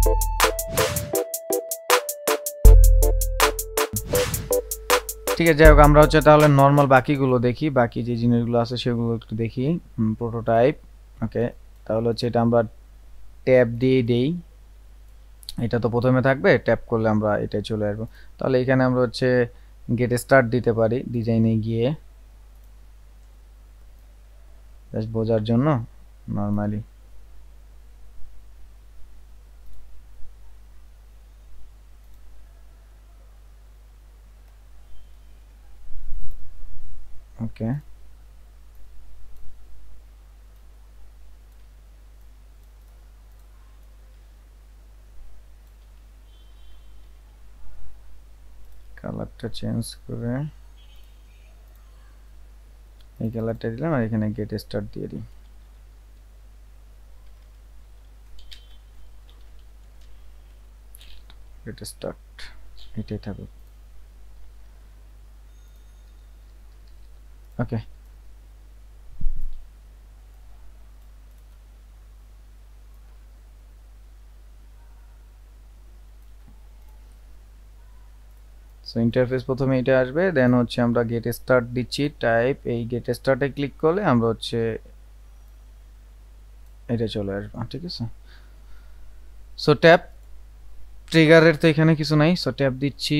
ঠিক আছে, যাই হোক আমরা হচ্ছে তাহলে নর্মাল বাকিগুলো দেখি, বাকি যে জিনিসগুলো আছে সেগুলো একটু দেখি। প্রোটোটাইপ, ওকে, তাহলে হচ্ছে এটা আমরা ট্যাব দিয়ে দেই, এটা তো প্রথমে থাকবে, ট্যাপ করলে আমরা এটাই চলে আসবো। তাহলে এখানে আমরা হচ্ছে গেট স্টার্ট দিতে পারি ডিজাইনে গিয়ে, জাস্ট বোঝার জন্য নর্মালি। ওকে, কালারটা চেঞ্জ করে এই কালারটা দিলাম, আর এখানে গেট স্টার্ট দিয়ে দিই। গেট স্টার্ট এটাই থাকুক। ওকে, সো ইন্টারফেস প্রথমে এটা আসবে, দেন হচ্ছে আমরা গেট স্টার্ট দিচ্ছি টাইপ, এই গেট স্টার্টে ক্লিক করলে আমরা হচ্ছে এটা চলে আসবে। ঠিক আছে, সো ট্যাপ ট্রিগারের তো এখানে কিছু নাই, সো ট্যাপ দিচ্ছি।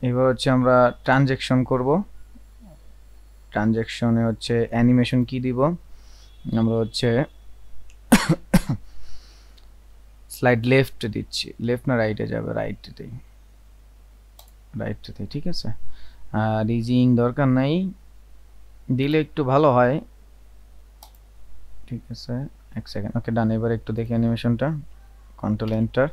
এবার হচ্ছে আমরা ট্রানজ্যাকশন করব, ট্রানজ্যাকশনে হচ্ছে অ্যানিমেশন কি দিব, আমরা হচ্ছে স্লাইড লেফট দিচ্ছি, লেফট না রাইটে যাবে, রাইটে দিই, রাইটে দিই। ঠিক আছে, আর ইজিং দরকার নাই, দিলে একটু ভালো হয়। ঠিক আছে, এক সেকেন্ড, ওকে ডান। এবার একটু দেখি অ্যানিমেশনটা, control enter,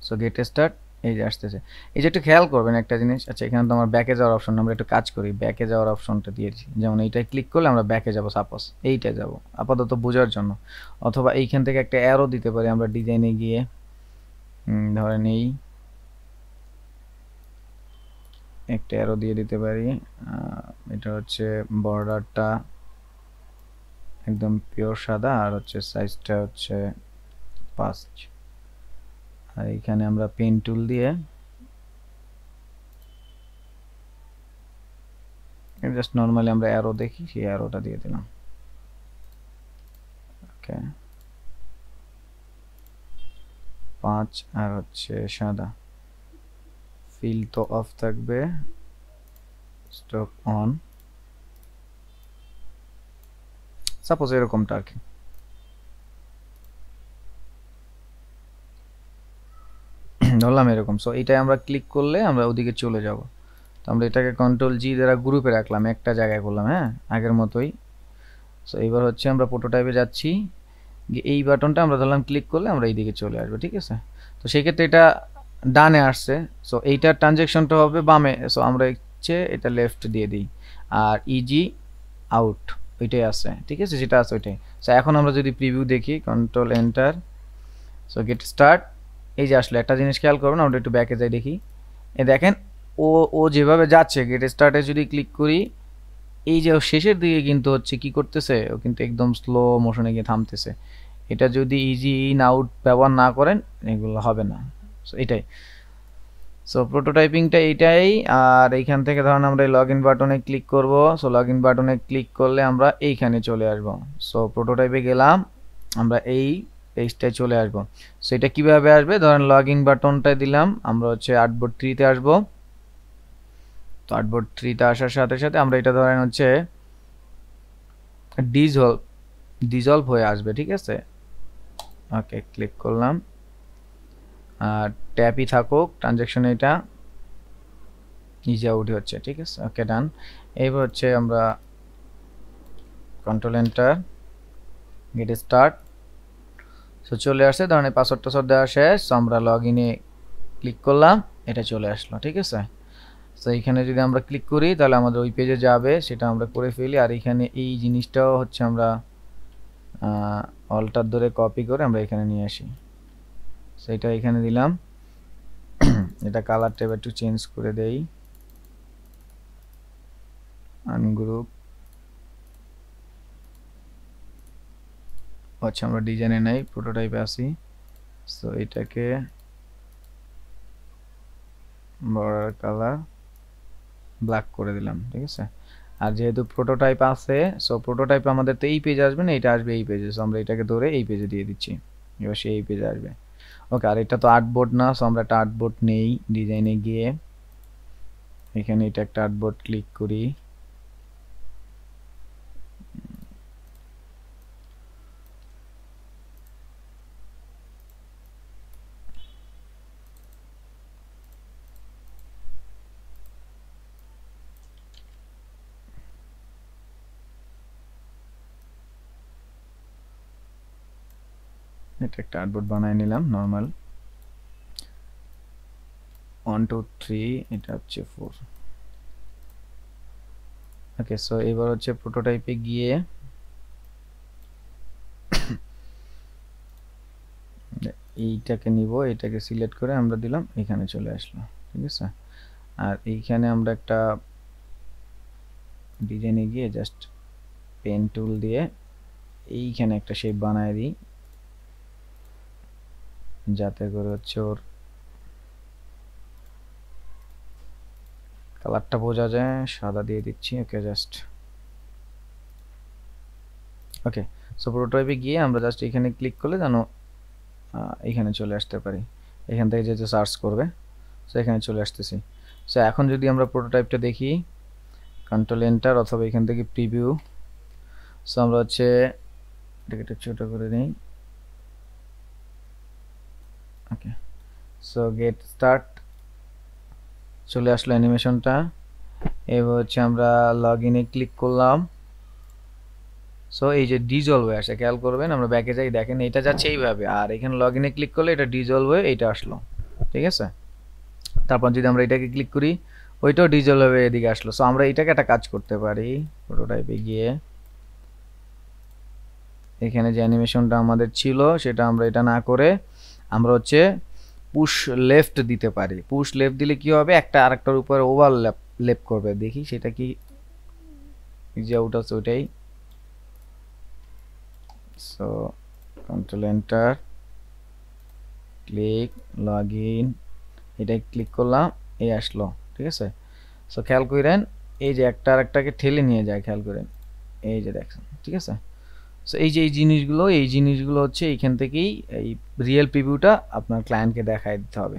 so get start এই যে আসতেছে। এই যে একটু খেয়াল করবেন একটা জিনিস, আচ্ছা এখানে তো আমার ব্যাকে যাওয়ার অপশন, আমরা একটু কাজ করি, ব্যাকে যাওয়ার অপশনটা দিয়েছি, যেমন এইটাই ক্লিক করলে আমরা ব্যাকে যাব, সাপোজ এইটা যাব আপাতত বোঝার জন্য, অথবা এইখান থেকে একটা অ্যারো দিতে পারি আমরা ডিজাইনে গিয়ে, ধরেন এই একটা অ্যারো দিয়ে দিতে পারি, এটা হচ্ছে বর্ডারটা একদম পিওর সাদা, আর হচ্ছে সাইজটা হচ্ছে 5, আর এখানে আমরা পেন টুল দিয়ে জাস্ট নর্মালি আমরা অ্যারো দেখি, সেই অ্যারোটা দিয়ে দিলাম। ওকে, 5 আর হচ্ছে সাদা, ফিল তো অফ থাকবে, স্টক অন, সাপোজ এরকমটা আর কি। ধরলাম এরকম, সো এটাই আমরা ক্লিক করলে আমরা ওদিকে চলে যাব। তো আমরা এটাকে কন্ট্রোল জি দ্বারা গ্রুপে রাখলাম, একটা জায়গায় করলাম, হ্যাঁ আগের মতোই। সো এবার হচ্ছে আমরা প্রোটোটাইপে যাচ্ছি, এই বাটনটা আমরা ধরলাম ক্লিক করলে আমরা এইদিকে চলে আসবো। ঠিক আছে, তো সেক্ষেত্রে এটা ডানে আসছে, সো এইটার ট্রানজ্যাকশনটা হবে বামে, সো আমরা হচ্ছে এটা লেফট দিয়ে দিই, আর ইজি আউট ওইটাই আছে। ঠিক আছে, যেটা আছে ওইটাই। সো এখন আমরা যদি প্রিভিউ দেখি, control enter, so get start, এই যে আসলে একটা জিনিস খেয়াল করবেন, আমরা একটু ব্যাকে যাই দেখি, এ দেখেন ও ও যেভাবে যাচ্ছে, গেট স্টার্টে যদি ক্লিক করি, এই যে শেষের দিকে কিন্তু হচ্ছে কি করতেছে, ও কিন্তু একদম স্লো মোশনে গিয়ে থামতেছে। এটা যদি ইজি ইন আউট ব্যবহার না করেন এগুলো হবে না। সো এটাই, সো প্রোটোটাইপিংটা এইটাই। আর এইখান থেকে ধরুন আমরা এই লগ ইন বাটনে ক্লিক করব, সো লগ ইন বাটনে ক্লিক করলে আমরা এইখানে চলে আসব। সো প্রোটোটাইপে গেলাম, আমরা এই পেজটায় চলে আসব। সো এটা কিভাবে আসবে, ধরেন লগ ইন বাটনটায় দিলাম, আমরা হচ্ছে আর্টবোর্ড 3 তে আসবো। তো আর্টবোর্ড 3 তে আসার সাথে সাথে আমরা এটা ধরেন হচ্ছে ডিজলভ হয়ে আসবে। ঠিক আছে, ওকে ক্লিক করলাম, আর ট্যাপই থাকুক ট্রানজ্যাকশনে, এটা ইজি আউট হচ্ছে। ঠিক আছে, ওকে ডান। এইবার হচ্ছে আমরা control enter, get start, so চলে আসছে, ধরেন পাসওয়ার্ড টাসওয়ার্ড দেওয়া শেষ, সো আমরা লগ ইনে ক্লিক করলাম, এটা চলে আসলো। ঠিক আছে, সো এইখানে যদি আমরা ক্লিক করি তাহলে আমাদের ওই পেজে যাবে, সেটা আমরা করে ফেলি। আর এখানে এই জিনিসটাও হচ্ছে আমরা অল্টার ধরে কপি করে আমরা এখানে নিয়ে আসি, সেটা এখানে দিলাম। এটা কালারটা এবার একটু চেঞ্জ করে দেই, আনগ্রুপ, আচ্ছা আমরা ডিজাইনে নাই, প্রোটোটাইপে আসি, সো এটাকে বর্ডার কালার ব্ল্যাক করে দিলাম, ঠিক আছে। আর যেহেতু প্রোটোটাইপ আছে, সো প্রোটোটাইপ আমাদের তো এই পেজে আসবে না, এটা আসবে এই পেজে, সো আমরা এটাকে ধরে এই পেজে দিয়ে দিচ্ছি, এবার সেই পেজে আসবে। ওকে, আর এটা তো আর্টবোর্ড না, সো আমরা একটা আর্টবোর্ড নেই, ডিজাইনে গিয়ে এখানে এটা একটা আর্টবোর্ড ক্লিক করি। এটা একটা আর্টবোর্ড বানিয়ে নিলাম নরমাল 1 2 3, এটা হচ্ছে 4। ওকে, সো এবার হচ্ছে প্রোটোটাইপে গিয়ে এইটাকে নিব, এটাকে সিলেক্ট করে আমরা দিলাম, এখানে চলে আসলো, ঠিক আছে। আর এইখানে আমরা একটা ডিজাইনে গিয়ে জাস্ট পেন টুল দিয়ে এইখানে একটা শেপ বানায় দিই, যাতে করে হচ্ছে ওর কালারটা বোঝা যায়। সাদা দিয়ে দিচ্ছি, ওকে জাস্ট ওকে। সো প্রোটোটাইপে গিয়ে আমরা জাস্ট এখানে ক্লিক করলে যেন এখানে চলে আসতে পারি, এখান থেকে যেহেতু সার্চ করবে, সো এখানে চলে আসতেছি। সো এখন যদি আমরা প্রোটোটাইপটা দেখি, কন্ট্রোল এন্টার অথবা এখান থেকে প্রিভিউ, সো আমরা হচ্ছে এটাকে একটু ছোট করে নিই। ওকে, সো গেট স্টার্ট চলে আসলো অ্যানিমেশনটা। এবার হচ্ছে আমরা লগ ইনে ক্লিক করলাম, সো এই যে ডিজলভ হয়ে আসে, খেয়াল করবেন, আমরা ব্যাকে যাই, দেখেন এটা যাচ্ছে এইভাবে, আর এখানে লগ ইনে ক্লিক করলে এটা ডিজলভ হয়ে এইটা আসলো, ঠিক আছে। তারপর যদি আমরা এটাকে ক্লিক করি, ওইটাও ডিজলভ হয়ে এদিকে আসলো। সো আমরা এটাকে একটা কাজ করতে পারি, প্রোটোটাইপে গিয়ে এখানে যে অ্যানিমেশনটা আমাদের ছিল সেটা আমরা এটা না করে আমরা হচ্ছে পুশ লেফট দিতে পারি। পুশ লেফট দিলে কি হবে, একটা আরেকটার উপর ওভারল্যাপ লেপ করবে, দেখি সেটা কি, যে আউট আছে ওইটাই। So control enter, click, log in, এটাই ক্লিক করলাম, এই আসলো, ঠিক আছে। সো খেয়াল করেন এই যে একটা আরেকটাকে ঠেলে নিয়ে যায়, খেয়াল করেন এই যে দেখছেন, ঠিক আছে। সো এই যে এই জিনিসগুলো হচ্ছে এইখান থেকেই এই রিয়েল প্রিভিউটা আপনার ক্লায়েন্টকে দেখায় দিতে হবে।